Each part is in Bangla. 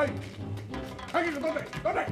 এই এই দৌড়ে দৌড়ে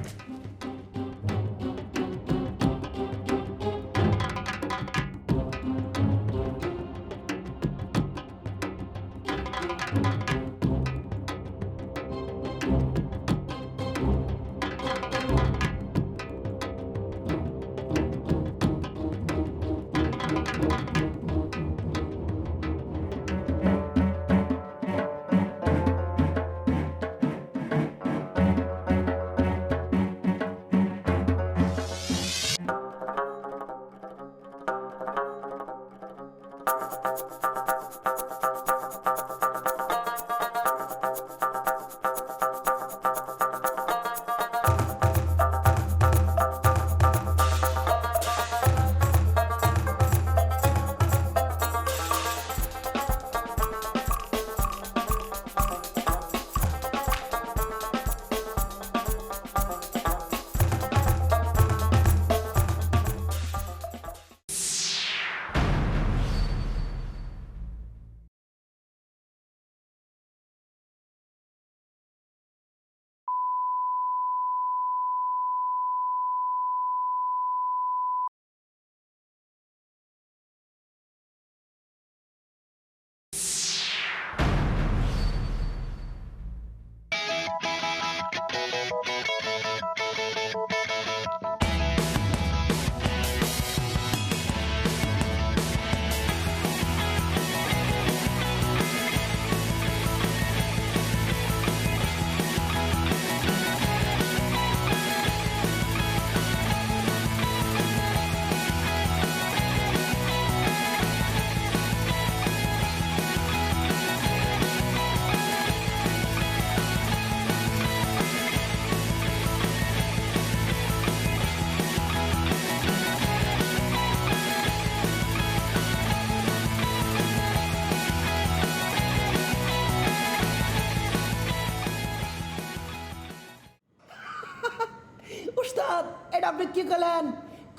উস্তাদ এটা আপনি কি করলেন?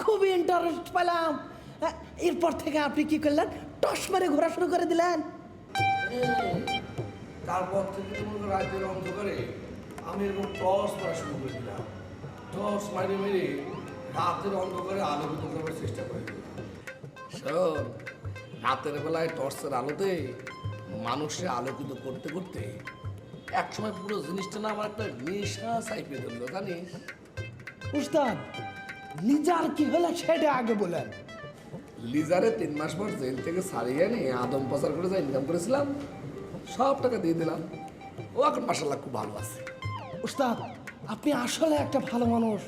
খুবই ইন্টারেস্ট পেলাম। এরপর থেকে আপনি কি করলেন? টস মেরে ঘোরা শুরু করে দিলেন। তারপর থেকে রাতের অন্ধকারে আমি এরকম টর্চ মারা শুরু করে দিলাম। টর্চ মারি মেরে রাতের অন্ধকারে আলোকিত করার চেষ্টা করি। শোন, রাতের বেলায় টর্চের আলোতে মানুষকে আলোকিত করতে করতে একসময় পুরো জিনিসটা না আমার একটা নেশা চাইপে ধরলো, জানিস? উস্তাদ লিজার কি হলো সেটা আগে বলেন। লিজারে 3 মাস পর জেল থেকে ছাড়িয়ে নিয়ে আদম পাচার করে যা ইনকাম করেছিলাম সব টাকা দিয়ে দিলাম। ও এখন মাশাআল্লাহ খুব ভালো আছে। উস্তাদ আপনি আসলে একটা ভালো মানুষ।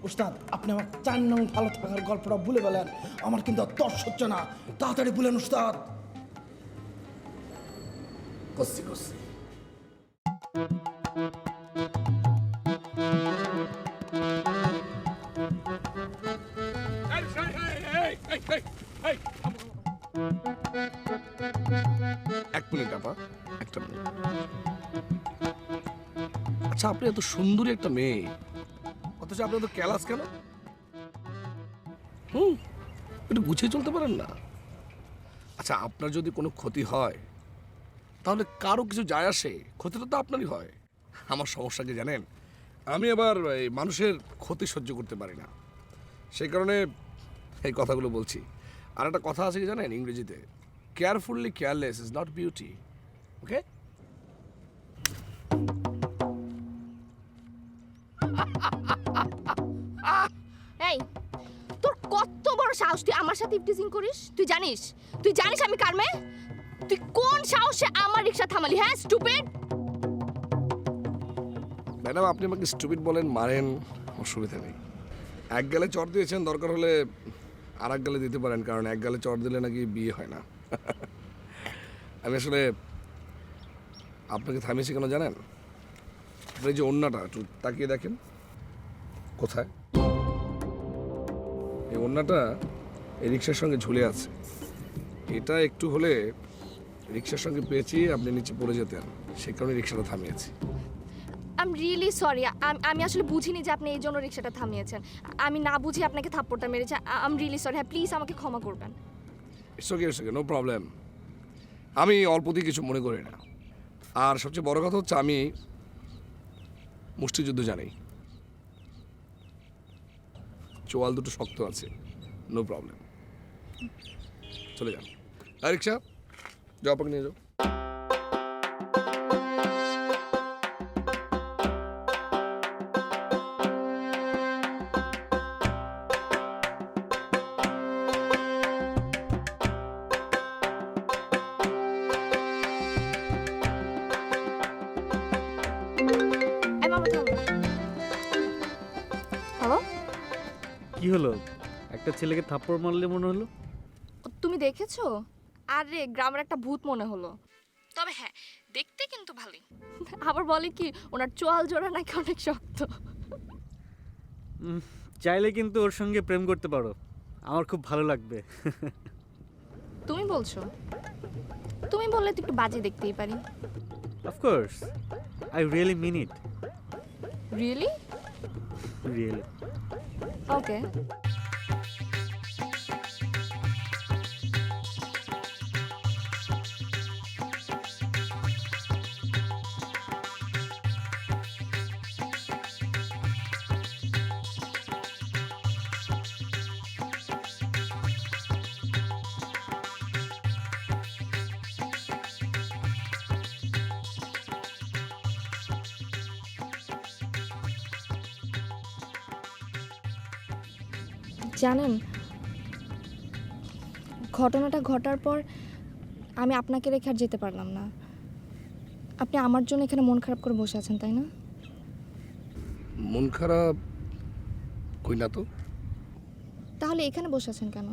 উস্তাদ আপনি আমার 4 নং ভালো থাকার গল্পটা ভুলে গেলেন। আমার কিন্তু আর তর্স হচ্ছে না, তাড়াতাড়ি বলেন উস্তাদ। করছি করছি। এক মিনিট আপা, একটা মিনিট। আচ্ছা, আপনি এত সুন্দরী একটা মেয়ে, অথচ আপনি এত ক্যালাস কেন? একটু গুছিয়ে চলতে পারেন না? আচ্ছা, আপনার যদি কোনো ক্ষতি হয় তাহলে কারো কিছু যায় আসে? ক্ষতিটা তো আপনারই হয়। আমার সমস্যা কি জানেন? আমি আবার এই মানুষের ক্ষতি সহ্য করতে পারি না, সেই কারণে এই কথাগুলো বলছি। আর একটা কথা আছে কি জানেন ইংরেজিতে, carefully careless is not beauty. Okay? এই তোর কত বড় সাহস তুই আমার সাথে ইফটিজিং করিস? তুই জানিস আমি কার মেয়ে? তুই কোন সাহসে আমার রিকশা থামালি? হ্যাঁ স্টুপিড। ম্যাডাম, আপনি আমাকে স্টুপিড বলেন, মারেন, অসুবিধা নেই। এক গালে চড় দিয়েছেন, দরকার হলে আর এক গালে দিতে পারেন, কারণ এক গালে চড় দিলে নাকি বিয়ে হয় না। আমি আসলে আপনাকে থামিয়েছি কেন জানেন? আপনি যে ওড়নাটা একটু তাকিয়ে দেখেন। কোথায় এই ওড়নাটা? এই রিক্সার সঙ্গে ঝুলে আছে। এটা একটু হলে রিক্সার সঙ্গে পেয়েছি আপনি নিচে পড়ে যেতেন, সেই কারণে রিক্সাটা থামিয়েছি। I am really sorry. আমি আসলে বুঝিনি যে আপনি এই জন্য রিকশাটা থামিয়েছেন। আমি না বুঝি আপনাকে থাপ্পড়টা মেরেছি। I am really sorry. হ্যাঁ প্লিজ আমাকে ক্ষমা করবেন। It's okay, no problem. আমি অল্পতেই কিছু মনে করি না। আর সবচেয়ে বড় কথা হচ্ছে, আমি মুষ্টিযুদ্ধ জানি, চোয়াল দুটো শক্ত আছে, নো প্রবলেম। চলে যান। আর রিক্সা যাও, আপনাকে নিয়ে যাও। এই মামা থামো। হ্যালো, কি হলো? একটা ছেলেকে থাপ্পড় মারলে মনে হলো। তুমি দেখেছো? আরে গ্রামের একটা ভূত মনে হলো। তবে হ্যাঁ, দেখতে কিন্তু ভালোই। আবার বলে কি ওনার চোয়াল জোড়া নাকি অনেক শক্ত। চাইলে কিন্তু ওর সঙ্গে প্রেম করতে পারো, আমার খুব ভালো লাগবে। তুমি বলছো? তুমি বললে তো একটু বাজে দেখতেই পারি। Of course, I really mean it. Really? Really. Okay. জানেন, ঘটনাটা ঘটার পর আমি আপনাকে রেখে আর যেতে পারলাম না। আপনি আমার জন্য এখানে মন খারাপ করে বসে আছেন, তাই না? মন খারাপ কই না তো। তাহলে এখানে বসে আছেন কেন?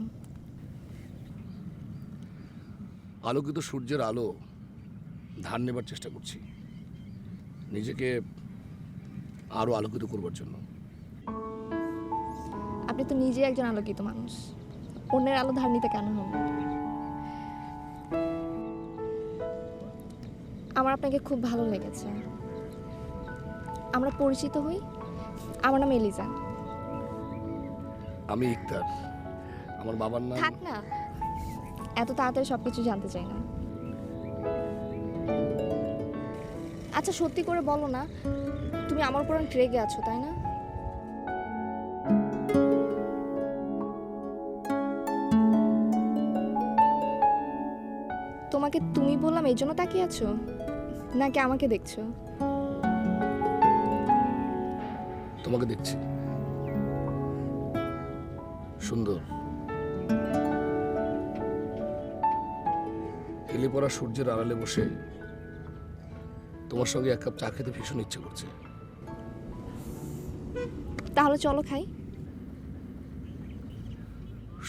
আলোকিত সূর্যের আলো ধার নেবার চেষ্টা করছি, নিজেকে আরো আলোকিত করবার জন্য। আপনি তো নিজেই একজন আলোকিত মানুষ, অন্যের আলো ধার নিতে কেন হন? আমার আপনাকে খুব ভালো লেগেছে। আমরা পরিচিত হই। আমার নাম এলিজা। আমি ইকতার, আমার বাবার নাম। থাক না, এত তাড়াতাড়ি সবকিছু জানতে চাই না। আচ্ছা সত্যি করে বলো না, তুমি আমার উপর অনেক রেগে আছো, তাই না? তোমাকে তুমি বললাম এই জন্য তাকিয়ে আছো, নাকি আমাকে দেখছো? তোমাকে দেখছি, সুন্দর হেলে পড়া সূর্যের আড়ালে বসে তোমার সঙ্গে এক কাপ চা খেতে ভীষণ ইচ্ছে করছে। তাহলে চলো খাই।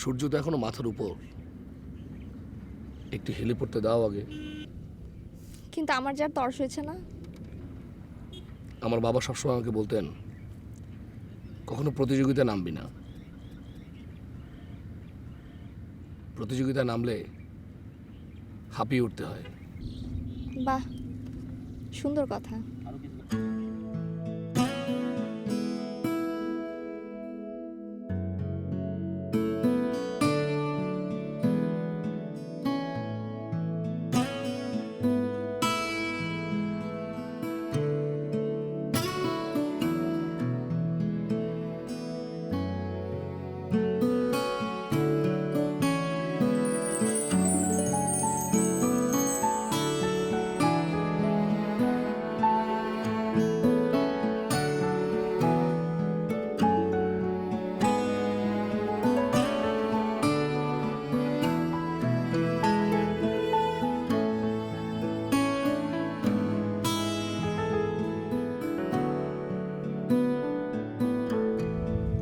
সূর্য তো এখনো মাথার উপর, একটু হেলে পড়তে দাও আগে। কিন্তু আমার যার তর্স হয়েছে না। আমার বাবা সবসময় আমাকে বলতেন, কখনো প্রতিযোগিতায় নামবি না, প্রতিযোগিতায় নামলে হাঁপিয়ে উঠতে হয়। বাহ, সুন্দর কথা।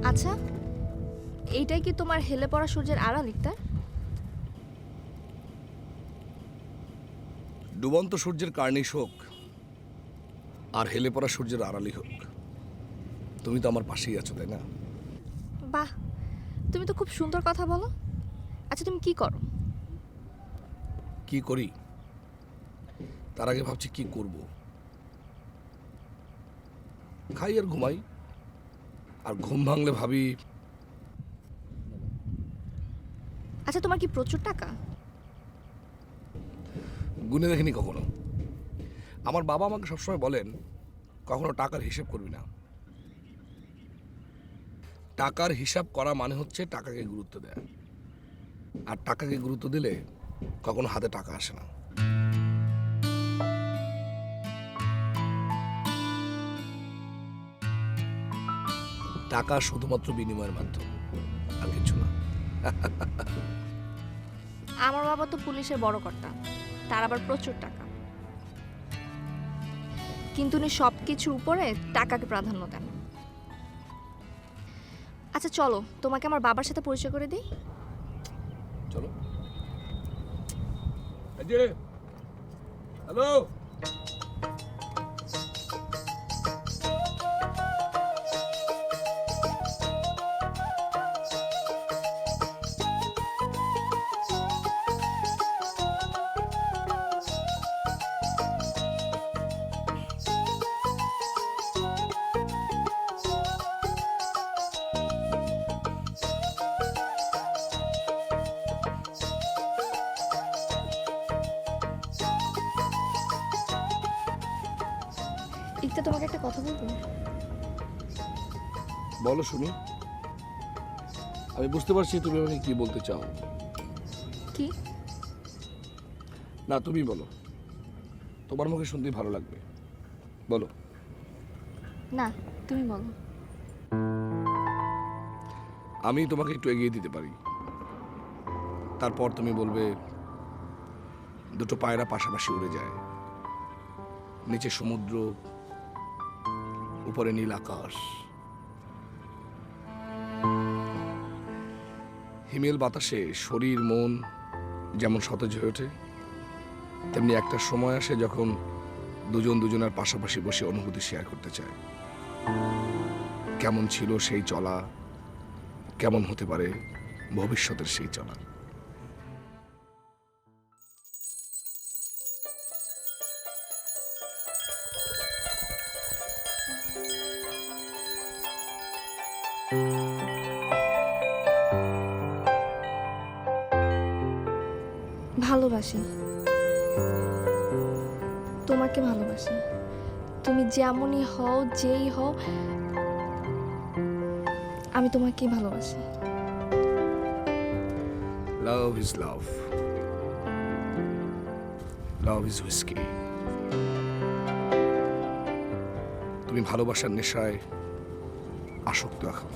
আচ্ছা, এইটাই কি তোমার হেলে পড়া সূর্যের আড়াল, ইকতার? ডুবন্ত সূর্যের কার্নিশ হোক আর হেলে পড়া সূর্যের আড়ালি হোক, তুমি তো আমার পাশেই আছো, তাই না? বাহ, তুমি তো খুব সুন্দর কথা বলো। আচ্ছা তুমি কি করো? কি করি তার আগে ভাবছি কি করব। খাই আর ঘুমাই, আর ঘুম ভাঙলে ভাবি। আচ্ছা তোমার কি প্রচুর টাকা? গুনে দেখিনি কখনো। আমার বাবা আমাকে সবসময় বলেন, কখনো টাকার হিসাব করবি না। টাকার হিসাব করা মানে হচ্ছে টাকাকে গুরুত্ব দেয়া, আর টাকাকে গুরুত্ব দিলে কখনো হাতে টাকা আসে না। টাকা শুধুমাত্র বিনিময়ের মাধ্যম, আর কিছু না। আমার বাবা তো পুলিশের বড় কর্তা, তার আবার প্রচুর টাকা, কিন্তু উনি সব কিছুর উপরে টাকাকে প্রাধান্য দেন। আচ্ছা চলো, তোমাকে আমার বাবার সাথে পরিচয় করে দিই। চলো। এই যে, হ্যালো। ইকতা, তোমাকে একটা কথা বলবো। বলো শুনি। আমি বুঝতে পারছি তুমি আমাকে কি বলতে চাও। কি? না, তুমি বলো, তোমার মুখে শুনতেই ভালো লাগবে। বলো। না, তুমি বলো। আমি তোমাকে একটু এগিয়ে দিতে পারি, তারপর তুমি বলবে দুটো পায়রা পাশাপাশি উড়ে যায়, নিচে সমুদ্র, উপরে নীল আকাশ, হিমেল বাতাসে শরীর মন যেমন সতেজ হয়ে ওঠে, তেমনি একটা সময় আসে যখন দুজন দুজনের পাশাপাশি বসে অনুভূতি শেয়ার করতে চায়। কেমন ছিল সেই চলা, কেমন হতে পারে ভবিষ্যতের সেই চলা। ভালোবাসি, তোমাকে ভালোবাসি। তুমি যেমনই হও, যেই হও, আমি তোমাকেই ভালোবাসি। Love is love. Love is whiskey. তুমি ভালোবাসার নেশায় আসক্ত এখন।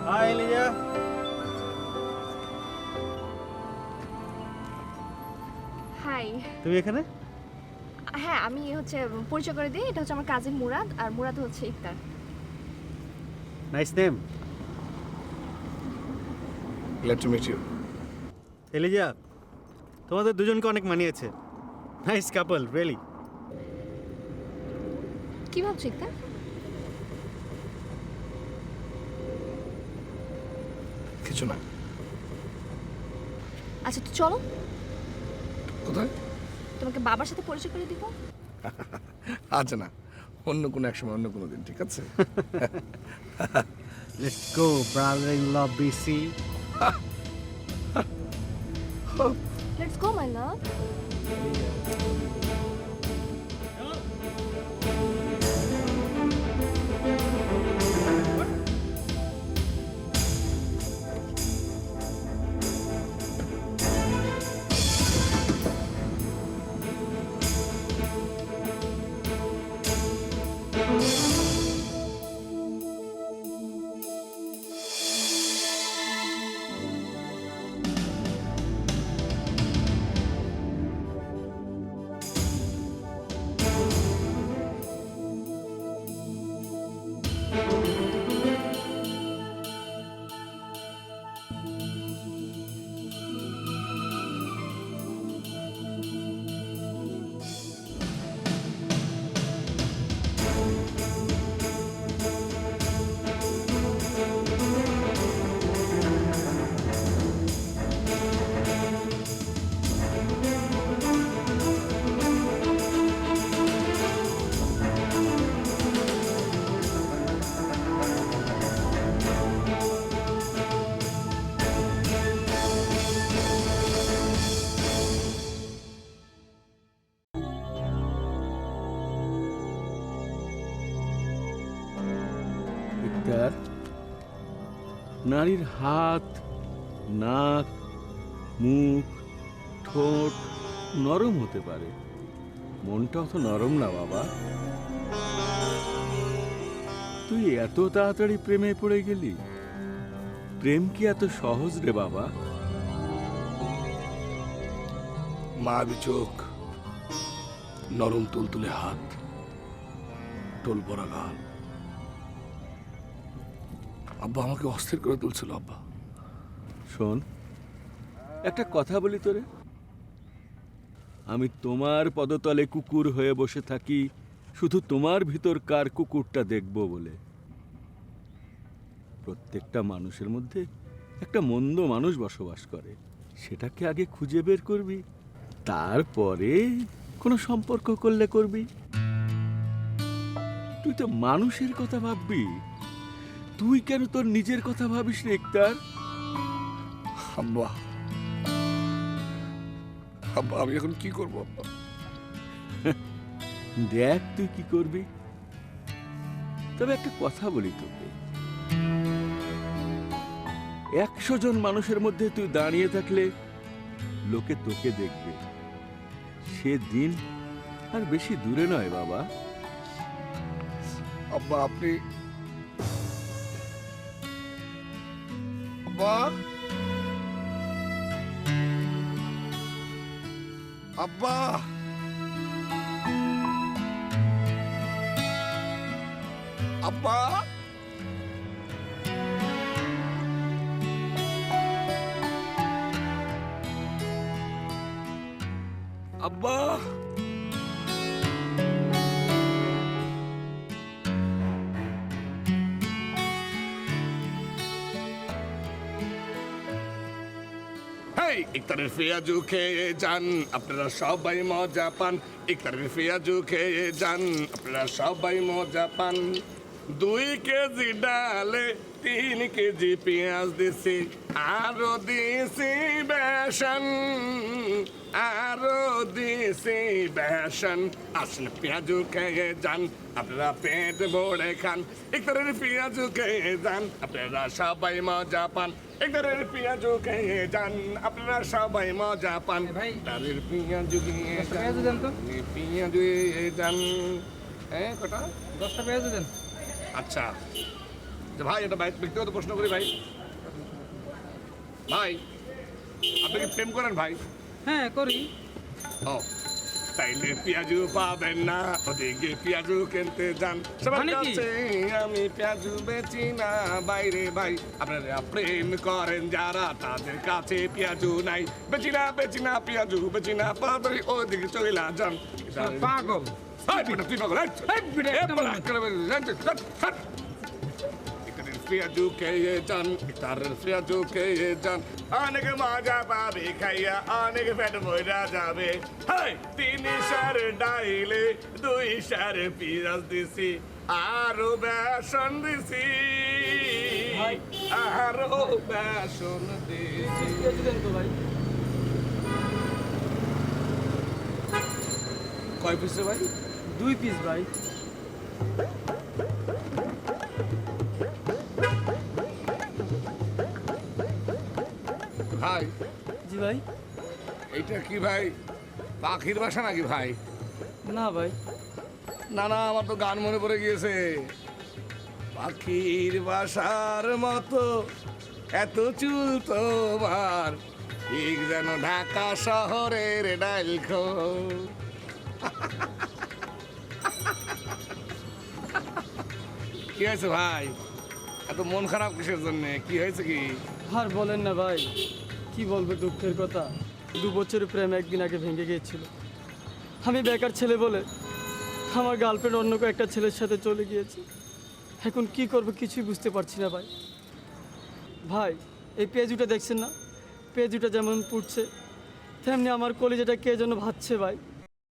Hi Eliza. হাই। তুমি এখানে? হ্যাঁ, আমি হচ্ছে পরিচয় করে দিই, এটা হচ্ছে আমার কাজিন মুরাদ, আর মুরাদ হচ্ছে Iktar. Nice name. Glad to meet you. Eliza, তোমাদের দুজনকে অনেক মানিয়েছে। Nice couple, really. কি ভাবছো ইকতার? কিছু না। আচ্ছা তো চলো, কোথায়? তোমাকে বাবার সাথে পরিচয় করে দিব। আচ্ছা না, অন্য কোনো এক সময়, অন্য কোনো দিন, ঠিক আছে? Let's go brother in law বিসি। Let's go my love. Iktar, নারীর হাত, নাক, মুখ, ঠোঁট নরম হতে পারে, মনটা অত নরম না বাবা। তুই এত তাড়াতাড়ি প্রেমে পড়ে গেলি? প্রেম কি এত সহজ রে বাবা? মায়াবী চোখ, নরম তুলতুলে হাত, টোল পরা গাল। আব্বা আমাকে অস্থির করে তুলছিল আব্বা। শোন, একটা কথা বলি তোরে, আমি তোমার পদতলে কুকুর হয়ে বসে থাকি শুধু তোমার ভিতরকার কুকুরটা দেখব বলে। প্রত্যেকটা মানুষের মধ্যে একটা মন্দ মানুষ বসবাস করে, সেটাকে আগে খুঁজে বের করবি, তারপরে কোনো সম্পর্ক করলে করবি। তুই তো মানুষের কথা ভাববি, তুই কেন তোর নিজের কথা ভাবিস রে ইকতার? আব্বা, আব্বা আমি এখন কি করবো আব্বা? দেখ তুই কি করবি। তবে একটা কথা বলি তোকে, 100 জন মানুষের মধ্যে তুই দাঁড়িয়ে থাকলে লোকে তোকে দেখবে, সে দিন আর বেশি দূরে নয় বাবা। আব্বা আপনি আব্বা, আব্বা, আব্বা, আব্বা, ইকতারের পেঁয়াজু খেয়ে যান, আপনারা সবাই মজা পান। ইকতারের পেঁয়াজু খেয়ে যান, আপনারা সবাই মজা পান। 2 কেজি ডালে 3 কেজি পেঁয়াজ দিছি, আরো দিছি বেসন, আরো দিছি বেসন। আসলে পেঁয়াজু খেয়ে যান, আপনারা পেট ভরে খান। ইকতারের পেঁয়াজু খেয়ে যান, আপনারা সবাই মজা পান। ইকতারের পেঁয়াজু খেয়ে যান, আপনারা সবাই মজা পান। তাদের পেঁয়াজু খেয়ে যান, পেঁয়াজু খেয়ে যান। হ্যাঁ কটা? 10টা পেঁয়াজ দেন। আচ্ছা যে ভাই, এটা ব্যক্তিগত প্রশ্ন করি ভাই, ভাই আপনি কি প্রেম করেন ভাই? হ্যাঁ করি। ও তাইলে পেঁয়াজু পাবেন না, ওদিকে পেঁয়াজু কিনতে যান। সবার মানে কি? কাছে আমি পেঁয়াজু বেচি না বাইরে ভাই। আপনারা প্রেম করেন যারা, তাদের কাছে পেঁয়াজু নাই। বেচি না পেঁয়াজু বেচি না, তাড়াতাড়ি ওদিকে চলে যান। পাগল। হাই বেটা, তুই পাগল, হাই। এই বেটা, এ একটা বলা, মানুষ। করে বেরিয়ে যান, হাট, হাট। ইকতারের পেঁয়াজু খেয়ে যান, ইকতারের পেঁয়াজু খেয়ে যান। অনেক মজা পাবে খাইয়া, অনেক পেট ভরা যাবে। হাই 3 সার ডাইলে 2 সার পেঁয়াজ দিছি, আরো বেসন দিছি, আরো বেসন দিছি। পেঁয়াজ দেন তো ভাই। কয় পিসে ভাই? 2 পিস ভাই। ভাই জি ভাই। এইটা কি ভাই, পাখির বাসা নাকি ভাই? না ভাই। না না, আমার তো গান মনে পড়ে গিয়েছে। পাখির বাসার মতো এত চুল তোমার, ঠিক যেন ঢাকা শহরের ডাইলখো। কি হয়েছে ভাই, এত মন খারাপ কিসের জন্য? কি হয়েছে কি? আর বলেন না ভাই, কি বলবো দুঃখের কথা। 2 বছরের প্রেম একদিন আগে ভেঙে গিয়েছিল। আমি বেকার ছেলে বলে আমার গার্লফ্রেন্ড অন্য একটা ছেলের সাথে চলে গিয়েছে। এখন কি করব কিছুই বুঝতে পারছি না ভাই। ভাই এই পেঁয়াজুটা দেখছেন না, পেঁয়াজুটা যেমন পুড়ছে তেমনি আমার কলিজাটা কে যেন ভাবছে ভাই।